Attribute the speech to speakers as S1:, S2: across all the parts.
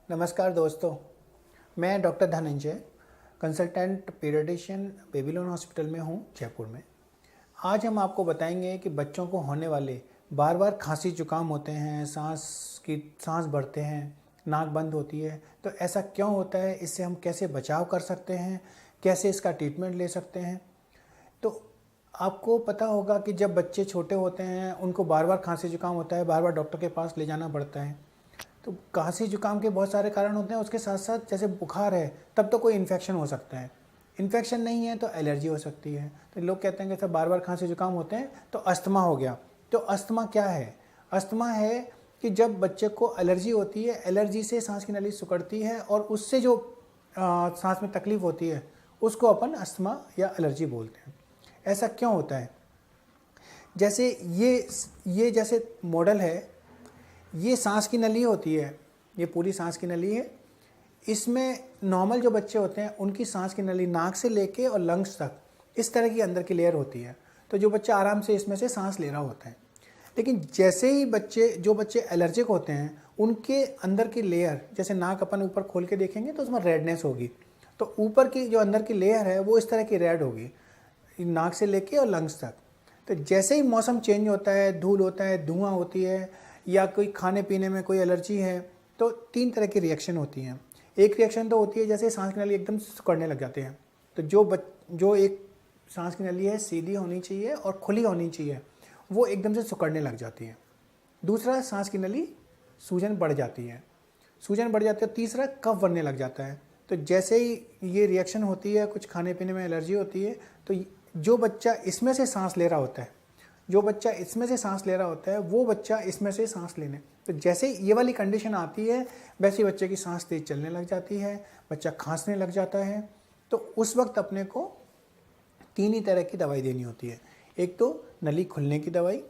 S1: नमस्कार दोस्तों, मैं doctor Dhananjay, consultant paediatrician Babylon hospital में हूँ जयपुर में। आज हम आपको बताएंगे कि बच्चों को होने वाले बार बार खांसी जुकाम होते हैं, सांस भरते हैं, नाक बंद होती है, तो ऐसा क्यों होता है, इससे हम कैसे बचाव कर सकते हैं, कैसे इसका ट्रीटमेंट ले सकते हैं। तो आपको पता होगा कि जब बच्चे छोटे होते हैं उनको बार बार खांसी जुकाम होता है, बार बार डॉक्टर के पास ले जाना पड़ता है। तो खांसी जुकाम के बहुत सारे कारण होते हैं, उसके साथ साथ जैसे बुखार है तब तो कोई इन्फेक्शन हो सकता है, इन्फेक्शन नहीं है तो एलर्जी हो सकती है। तो लोग कहते हैं कि सर बार बार खांसी जुकाम होते हैं तो अस्थमा हो गया। तो अस्थमा क्या है? अस्थमा है कि जब बच्चे को एलर्जी होती है, एलर्जी से सांस की नली सिकुड़ती है और उससे जो सांस में तकलीफ होती है उसको अपन अस्थमा या एलर्जी बोलते हैं। ऐसा क्यों होता है? जैसे ये जैसे मॉडल है, ये सांस की नली होती है, ये पूरी सांस की नली है। इसमें नॉर्मल जो बच्चे होते हैं उनकी सांस की नली नाक से लेके और लंग्स तक इस तरह की अंदर की लेयर होती है, तो जो बच्चा आराम से इसमें से सांस ले रहा होता है। लेकिन जैसे ही जो बच्चे एलर्जिक होते हैं उनके अंदर की लेयर, जैसे नाक अपन ऊपर खोल के देखेंगे तो उसमें रेडनेस होगी, तो ऊपर की जो अंदर की लेयर है वो इस तरह की रेड होगी नाक से लेके और लंग्स तक। तो जैसे ही मौसम चेंज होता है, धूल होता है, धुआं होती है, या कोई खाने पीने में कोई एलर्जी है, तो 3 तरह की रिएक्शन होती हैं। एक रिएक्शन तो होती है जैसे सांस की नली एकदम सिकुड़ने लग जाते हैं, तो जो एक सांस की नली है सीधी होनी चाहिए और खुली होनी चाहिए, वो एकदम से सिकुड़ने लग जाती है। दूसरा, सांस की नली सूजन बढ़ जाती है, तीसरा, कफ बनने लग जाता है। तो जैसे ही ये रिएक्शन होती है, कुछ खाने पीने में एलर्जी होती है, तो जो बच्चा इसमें से सांस ले रहा होता है वो बच्चा इसमें से सांस लेने, तो जैसे ये वाली कंडीशन आती है वैसे बच्चे की सांस तेज चलने लग जाती है, बच्चा खांसने लग जाता है। तो उस वक्त अपने को 3 ही तरह की दवाई देनी होती है। एक तो नली खुलने की दवाई,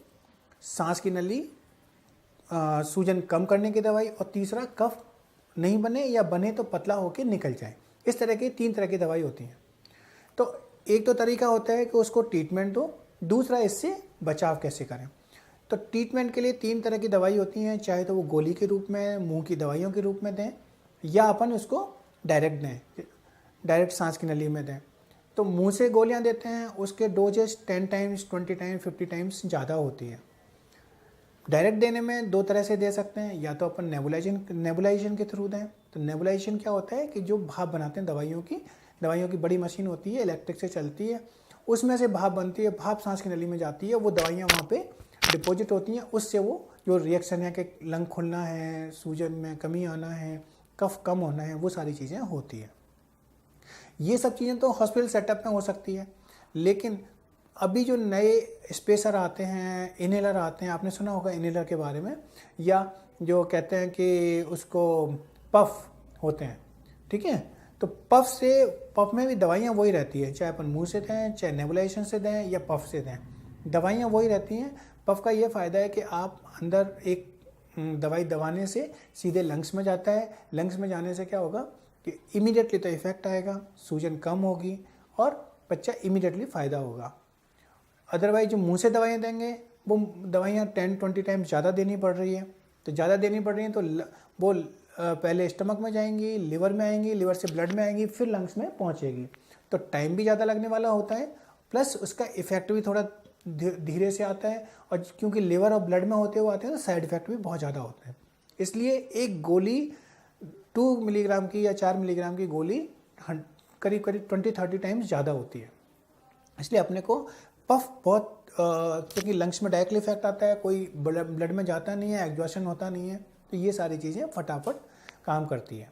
S1: सांस की नली सूजन कम करने की दवाई, और तीसरा कफ नहीं बने या बने तो पतला होकर निकल जाए। इस तरह की 3 तरह की दवाई होती हैं। तो एक तो तरीका होता है कि उसको ट्रीटमेंट दो, दूसरा इससे बचाव कैसे करें। तो ट्रीटमेंट के लिए 3 तरह की दवाई होती हैं, चाहे तो वो गोली के रूप में, मुंह की दवाइयों के रूप में दें, या अपन उसको डायरेक्ट सांस की नली में दें। तो मुंह से गोलियां देते हैं, उसके डोजेस 10 टाइम्स, 20 टाइम्स, 50 टाइम्स ज़्यादा होती है। डायरेक्ट देने में 2 तरह से दे सकते हैं, या तो अपन नेबुलाइजेशन के थ्रू दें। तो नेबुलाइजेशन क्या होता है कि जो भाप बनाते हैं दवाइयों की बड़ी मशीन होती है, इलेक्ट्रिक से चलती है, उसमें से भाप बनती है, भाप सांस की नली में जाती है, वो दवाइयाँ वहाँ पे डिपॉजिट होती हैं, उससे वो जो रिएक्शन है कि लंग खुलना है, सूजन में कमी आना है, कफ कम होना है, वो सारी चीज़ें होती हैं। ये सब चीज़ें तो हॉस्पिटल सेटअप में हो सकती है, लेकिन अभी जो नए स्पेसर आते हैं, इनहेलर आते हैं, आपने सुना होगा इनहेलर के बारे में, या जो कहते हैं कि उसको पफ होते हैं, ठीक है। तो पफ में भी दवाइयाँ वही रहती है, चाहे अपन मुंह से दें, चाहे नेबुलाइजेशन से दें या पफ से दें, दवाइयाँ वही रहती हैं। पफ का ये फ़ायदा है कि आप अंदर एक दवाई दबाने से सीधे लंग्स में जाता है, लंग्स में जाने से क्या होगा कि इमीडिएटली तो इफेक्ट आएगा, सूजन कम होगी और बच्चा इमीडिएटली फ़ायदा होगा। अदरवाइज जो मुंह से दवाइयाँ देंगे वो दवाइयाँ 10-20 टाइम्स ज़्यादा देनी पड़ रही है, तो वो पहले स्टमक में जाएंगी, लिवर में आएंगी, लिवर से ब्लड में आएंगी, फिर लंग्स में पहुंचेगी, तो टाइम भी ज़्यादा लगने वाला होता है, प्लस उसका इफेक्ट भी थोड़ा धीरे से आता है, और क्योंकि लिवर और ब्लड में होते हुए आते हैं तो साइड इफेक्ट भी बहुत ज़्यादा होते हैं। इसलिए एक गोली 2 मिलीग्राम की या 4 मिलीग्राम की गोली करीब 20-30 टाइम्स ज़्यादा होती है। इसलिए अपने को पफ बहुत क्योंकि लंग्स में डायरेक्टली इफेक्ट आता है, कोई ब्लड में जाता नहीं है, एग्जॉशन होता नहीं है, तो ये सारी चीज़ें फटाफट काम करती है।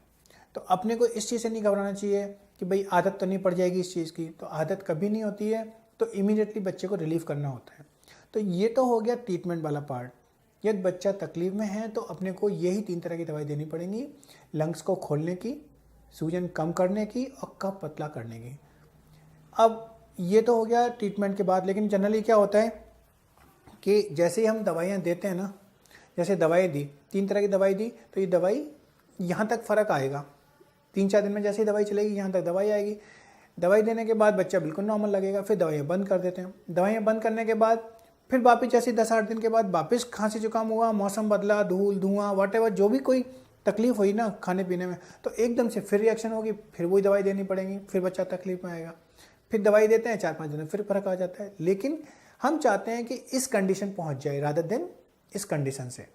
S1: तो अपने को इस चीज़ से नहीं घबराना चाहिए कि भाई आदत तो नहीं पड़ जाएगी इस चीज़ की, तो आदत कभी नहीं होती है, तो इमीडिएटली बच्चे को रिलीव करना होता है। तो ये तो हो गया ट्रीटमेंट वाला पार्ट। यदि बच्चा तकलीफ में है तो अपने को यही 3 तरह की दवाई देनी पड़ेंगी, लंग्स को खोलने की, सूजन कम करने की और कफ पतला करने की। अब ये तो हो गया ट्रीटमेंट के बाद, लेकिन जनरली क्या होता है कि जैसे ही हम दवाइयाँ देते हैं ना, जैसे दवाई दी, 3 तरह की दवाई दी, तो ये दवाई यहाँ तक फ़र्क आएगा, 3-4 दिन में जैसे ही दवाई चलेगी यहाँ तक दवाई आएगी। दवाई देने के बाद बच्चा बिल्कुल नॉर्मल लगेगा, फिर दवाइयाँ बंद कर देते हैं। दवाइयाँ बंद करने के बाद फिर वापस जैसे 10-8 दिन के बाद वापस खांसी जुकाम हुआ, मौसम बदला, धूल धुआं वॉटेवर जो भी कोई तकलीफ हुई ना खाने पीने में, तो एकदम से फिर रिएक्शन होगी, फिर वही दवाई देनी पड़ेगी, फिर बच्चा तकलीफ में आएगा, फिर दवाई देते हैं, 4-5 दिन में फिर फर्क आ जाता है। लेकिन हम चाहते हैं कि इस कंडीशन पहुंच जाए रादर देन इस कंडीशन से।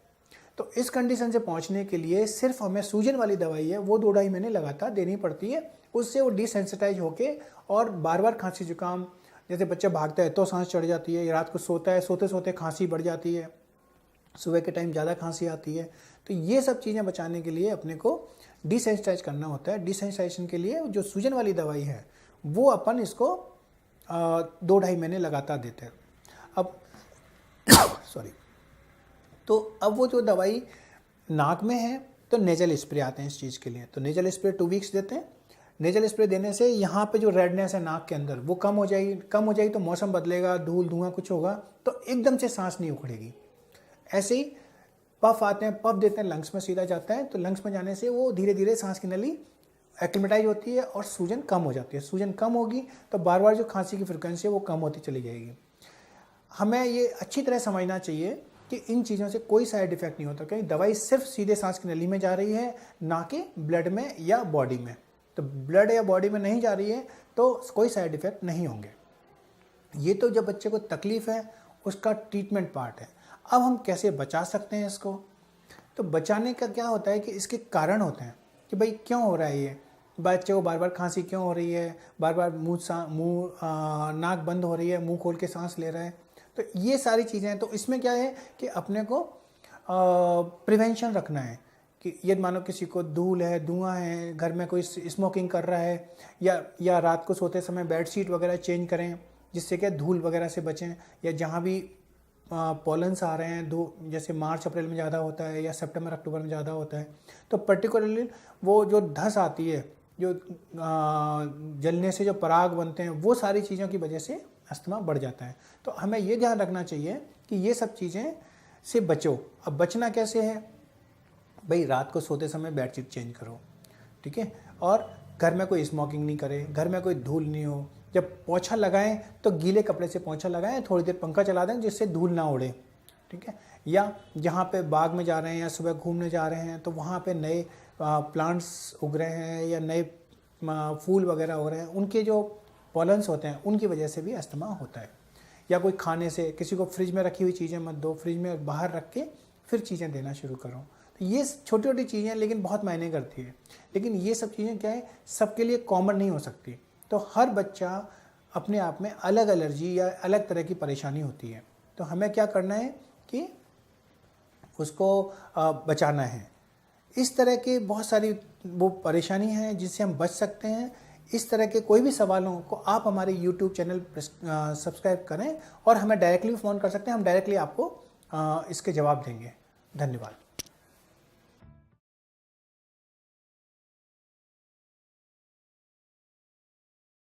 S1: तो इस कंडीशन से पहुंचने के लिए सिर्फ हमें सूजन वाली दवाई है वो 2-2.5 महीने लगातार देनी पड़ती है। उससे वो डिसेंसिटाइज होके और बार बार खांसी जुकाम, जैसे बच्चा भागता है तो सांस चढ़ जाती है, रात को सोता है, सोते सोते खांसी बढ़ जाती है, सुबह के टाइम ज़्यादा खांसी आती है। तो ये सब चीज़ें बचाने के लिए अपने को डिसेंसिटाइज करना होता है। डिसेंसिटाइजेशन के लिए जो सूजन वाली दवाई है वो अपन इसको 2-2.5 महीने लगातार देते हैं। अब सॉरी, तो अब वो जो दवाई नाक में है तो नेजल स्प्रे आते हैं इस चीज़ के लिए। तो नेजल स्प्रे 2 वीक्स देते हैं। नेजल स्प्रे देने से यहाँ पे जो रेडनेस है नाक के अंदर वो कम हो जाएगी तो मौसम बदलेगा, धूल धुआं कुछ होगा तो एकदम से सांस नहीं उखड़ेगी। ऐसे ही पफ आते हैं, पफ देते हैं, लंग्स में सीधा जाता है, तो लंग्स में जाने से वो धीरे धीरे सांस की नली एक्लिमेटाइज होती है और सूजन कम हो जाती है। सूजन कम होगी तो बार बार जो खांसी की फ्रिक्वेंसी है वो कम होती चली जाएगी। हमें ये अच्छी तरह समझना चाहिए कि इन चीज़ों से कोई साइड इफेक्ट नहीं होता, क्योंकि दवाई सिर्फ सीधे सांस की नली में जा रही है, ना कि ब्लड में या बॉडी में। तो ब्लड या बॉडी में नहीं जा रही है तो कोई साइड इफेक्ट नहीं होंगे। ये तो जब बच्चे को तकलीफ है उसका ट्रीटमेंट पार्ट है। अब हम कैसे बचा सकते हैं इसको? तो बचाने का क्या होता है कि इसके कारण होते हैं कि भाई क्यों हो रहा है ये, बच्चे को बार बार खांसी क्यों हो रही है, बार बार नाक बंद हो रही है, मुंह खोल के सांस ले रहा है। तो ये सारी चीज़ें हैं। तो इसमें क्या है कि अपने को प्रिवेंशन रखना है कि ये मानो किसी को धूल है, धुआं है, घर में कोई स्मोकिंग कर रहा है, या रात को सोते समय बेडशीट वगैरह चेंज करें जिससे कि धूल वगैरह से बचें। या जहाँ भी पॉलन्स आ रहे हैं, जैसे मार्च अप्रैल में ज़्यादा होता है या सितंबर अक्टूबर में ज़्यादा होता है, तो पर्टिकुलरली वो जो धस आती है, जो जलने से जो पराग बनते हैं, वो सारी चीज़ों की वजह से अस्थमा बढ़ जाता है। तो हमें ये ध्यान रखना चाहिए कि ये सब चीज़ें से बचो। अब बचना कैसे है भाई? रात को सोते समय बेडशीट चेंज करो, ठीक है, और घर में कोई स्मोकिंग नहीं करे, घर में कोई धूल नहीं हो। जब पोछा लगाएं तो गीले कपड़े से पोछा लगाएं, थोड़ी देर पंखा चला दें जिससे धूल ना उड़े, ठीक है। या जहाँ पे बाग में जा रहे हैं या सुबह घूमने जा रहे हैं तो वहाँ पे नए प्लांट्स उग रहे हैं या नए फूल वगैरह हो रहे हैं, उनके जो पॉलन्स होते हैं उनकी वजह से भी अस्थमा होता है। या कोई खाने से, किसी को फ्रिज में रखी हुई चीज़ें मत दो, फ्रिज में बाहर रख के फिर चीज़ें देना शुरू करो। तो ये छोटी छोटी चीज़ें लेकिन बहुत मायने करती है। लेकिन ये सब चीज़ें क्या है, सबके लिए कॉमन नहीं हो सकती। तो हर बच्चा अपने आप में अलग एलर्जी या अलग तरह की परेशानी होती है। तो हमें क्या करना है कि उसको बचाना है। इस तरह के बहुत सारी वो परेशानी हैं जिससे हम बच सकते हैं। इस तरह के कोई भी सवालों को आप हमारे YouTube चैनल सब्सक्राइब करें और हमें डायरेक्टली फ़ोन कर सकते हैं। हम डायरेक्टली आपको इसके जवाब देंगे। धन्यवाद।